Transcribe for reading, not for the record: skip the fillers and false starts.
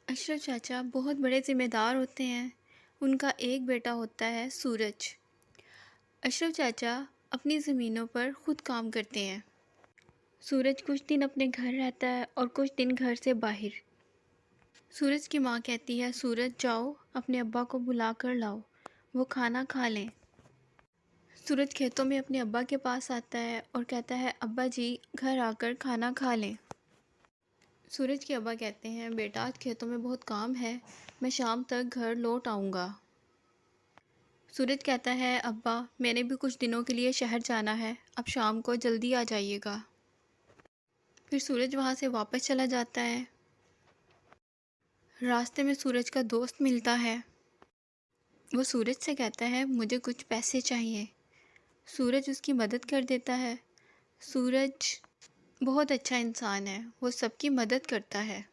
अशरफ चाचा बहुत बड़े ज़िम्मेदार होते हैं। उनका एक बेटा होता है सूरज। अशरफ चाचा अपनी ज़मीनों पर ख़ुद काम करते हैं। सूरज कुछ दिन अपने घर रहता है और कुछ दिन घर से बाहर। सूरज की माँ कहती है, सूरज जाओ अपने अब्बा को बुला कर लाओ, वो खाना खा लें। सूरज खेतों में अपने अब्बा के पास आता है और कहता है, अब्बा जी घर आकर खाना खा लें। सूरज के अब्बा कहते हैं, बेटा आज खेतों में बहुत काम है, मैं शाम तक घर लौट आऊँगा। सूरज कहता है, अब्बा मैंने भी कुछ दिनों के लिए शहर जाना है, अब शाम को जल्दी आ जाइएगा। फिर सूरज वहाँ से वापस चला जाता है। रास्ते में सूरज का दोस्त मिलता है। वो सूरज से कहता है, मुझे कुछ पैसे चाहिए। सूरज उसकी मदद कर देता है। सूरज बहुत अच्छा इंसान है, वो सबकी मदद करता है।